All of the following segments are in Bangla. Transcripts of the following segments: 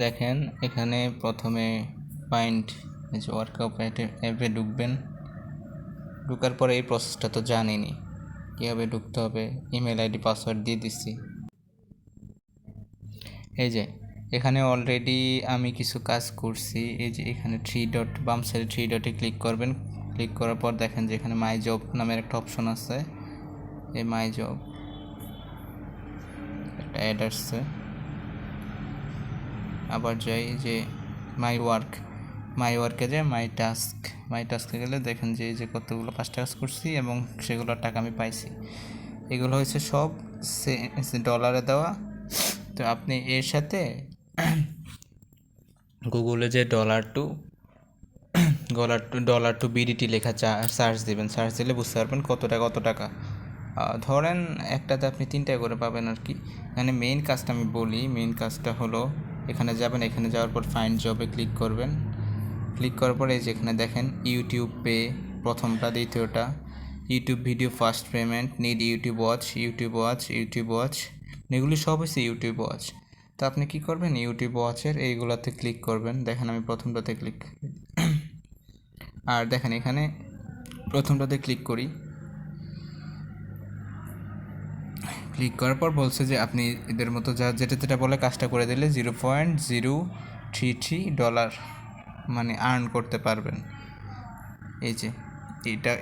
দেখেন এখানে প্রথমে ফাইন্ড এই যে ওয়ার্কআউট অ্যাপে ঢুকবেন। ঢুকার পরে এই প্রসেসটা তো জানিনি কীভাবে ঢুকতে হবে। ইমেল আইডি পাসওয়ার্ড দিয়ে দিচ্ছি। এই যে এখানে অলরেডি আমি কিছু কাজ করছি। এই যে এখানে বাম সাইডে 3 ডটে ক্লিক করবেন। ক্লিক করার পর দেখেন যে এখানে মাই জব নামের একটা অপশন আছে। এই মাই জব একটা অ্যাড আসছে। আবার যাই যে মাই ওয়ার্কে যে মাই টাস্কে গেলে দেখেন যে এই যে কতগুলো 5টা কাজ করছি এবং সেগুলোর টাকা আমি পাইছি। এগুলো হচ্ছে সব ডলারে দেওয়া। তো আপনি এর সাথে গুগলে যে ডলার টু বিডিটি লেখা সার্চ দেবেন। সার্চ দিলে বুঝতে পারবেন কত টাকা। ধরেন একটাতে আপনি 3টা করে পাবেন আর কি। এখানে মেইন কাজটা আমি বলি। মেইন কাজটা হলো এখানে যাবেন। এখানে যাওয়ার পর ফাইন্ড জবে ক্লিক করবেন। ক্লিক করার পরে এই যে এখানে দেখেন ইউটিউব পে প্রথমটা, দ্বিতীয়টা YouTube video first payment, need YouTube watch এগুলি সব হচ্ছে ইউটিউব ওয়াচ। তো আপনি কি করবেন, ইউটিউব ওয়াচের এইগুলাতে ক্লিক করবেন। দেখেন আমি প্রথমটাতে আর দেখেন এখানে প্রথমটাতে ক্লিক করি। ক্লিক করার পর বলছে যে আপনি এদের মতো যেটা বলে কাজটা করে দিলে $0.033 মানে আর্ন করতে পারবেন। এই যে এটা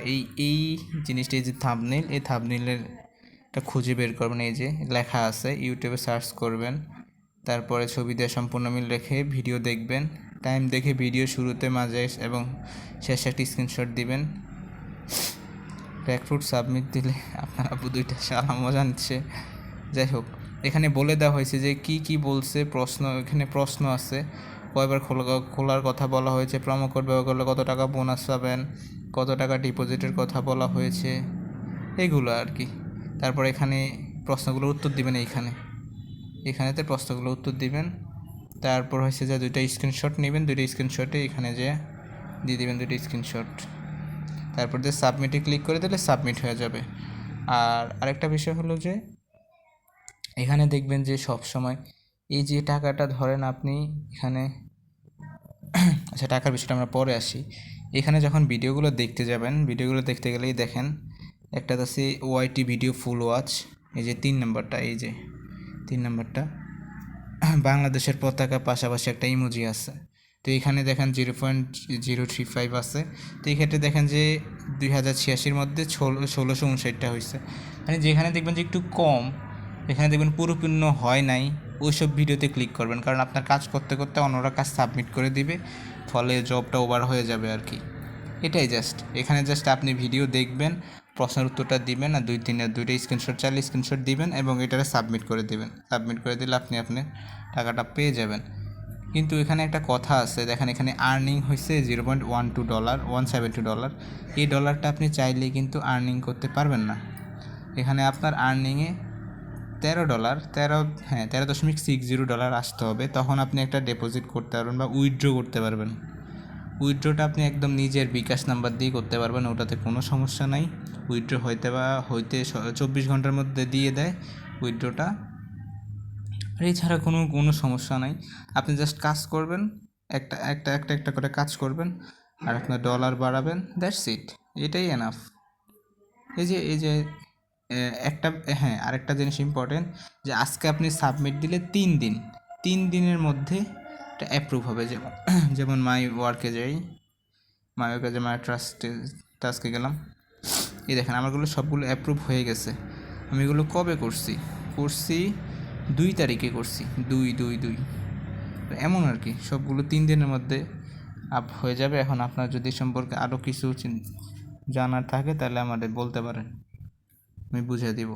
এই জিনিসটা, এই যে থাম্বনেইল, এই থাম্বনেইলেরটা খুঁজে বের করবেন। এই যে লেখা আছে, ইউটিউবে সার্চ করবেন। তারপরে ছবি দিয়ে সম্পূর্ণ মিল রেখে ভিডিও দেখবেন। টাইম দেখে ভিডিও শুরুতে, মাঝে এবং শেষে একটা স্ক্রিনশট দিবেন। ব্যাকফুট সাবমিট দিলে আপনার আপু 2টা শালা মজা নিচ্ছে। যাই হোক, এখানে বলে দেওয়া হয়েছে যে কি বলছে। এখানে প্রশ্ন আছে, কয়বার খোলার কথা বলা হয়েছে, প্রোমো কোড ব্যবহার করলে কত টাকা বোনাস পাবেন, কত টাকা ডিপোজিটের কথা বলা হয়েছে, এগুলো আর কি। তারপর এখানে প্রশ্নগুলোর উত্তর দিবেন। এখানেতে প্রশ্নগুলোর উত্তর দিবেন। তারপর হচ্ছে যে 2টা স্ক্রিনশট নেবেন। 2টা স্ক্রিনশটে এখানে যে দিয়ে দেবেন 2টা স্ক্রিনশট। তারপর যে সাবমিটে ক্লিক করে দিলে সাবমিট হয়ে যাবে। আর আরেকটা বিষয় হলো যে এখানে দেখবেন যে সব সময় এই যে টাকাটা ধরেন আপনি এখানে আচ্ছা, টাকার বিষয়টা আমরা পরে আসি। এখানে যখন ভিডিওগুলো দেখতে যাবেন, ভিডিওগুলো দেখতে গেলেই দেখেন একটা আছে ওয়াইটি ভিডিও ফুল ওয়াচ। এই যে 3 নম্বরটা, এই যে 3 নম্বরটা বাংলাদেশের পতাকা পাশাপাশি একটা ইমোজি আছে। তো এখানে দেখেন 0.035 আছে। তো এই ক্ষেত্রে দেখেন যে 2086 মধ্যে 1659টা হয়েছে। মানে যেখানে দেখবেন যে একটু কম, এখানে দেখবেন পরিপূর্ণ হয় নাই, ওইসব ভিডিওতে ক্লিক করবেন। কারণ আপনার কাজ করতে করতে অন্যরা কাজ সাবমিট করে দিবে, ফলে জবটা ওভার হয়ে যাবে আর কি। এটাই এখানে আপনি ভিডিও দেখবেন, প্রশ্নের উত্তরটা দিবেন, আর 2-3-2টা স্ক্রিনশট চাইলে স্ক্রিনশট দিবেন এবং এটারে সাবমিট করে দিবেন। সাবমিট করে দিলে আপনি টাকাটা পেয়ে যাবেন। কিন্তু এখানে একটা কথা আছে, দেখেন এখানে আর্নিং হয়েছে $170। এই ডলারটা আপনি চাইলেই কিন্তু আর্নিং করতে পারবেন না। এখানে আপনার আর্নিংয়ে $13.60 আসতে হবে। তখন আপনি একটা ডিপোজিট করতে পারবেন বা উইথড্র করতে পারবেন। উইথড্রটা আপনি একদম নিজের বিকাশ নাম্বার দিয়ে করতে পারবেন, ওটাতে কোনো সমস্যা নাই। উইথড্র হইতে 24 ঘন্টার মধ্যে দিয়ে দেয় উইথড্রটা। আর এছাড়া কোনো সমস্যা নাই। আপনি জাস্ট কাজ করবেন, একটা করে কাজ করবেন আর আপনার ডলার বাড়াবেন, দ্যাটস ইট। এটাই এনাফ। এই যে একটা, হ্যাঁ, আরেকটা জিনিস ইম্পর্টেন্ট, যে আজকে আপনি সাবমিট দিলে 3 দিনের মধ্যে এটা অ্যাপ্রুভ হবে। যেমন মাই ওয়ার্কে টাস্কে গেলাম। এই দেখেন আমারগুলো সবগুলো অ্যাপ্রুভ হয়ে গেছে। আমি এগুলো কবে করছি 2 তারিখে করছি, 2/2/2। এমন আর কি, সবগুলো 3 দিনের মধ্যে আপ হয়ে যাবে। এখন আপনার যদি সম্পর্কে আরও কিছু জানার থাকে তাহলে আমাদের বলতে পারেন, আমি বুঝিয়ে দিব।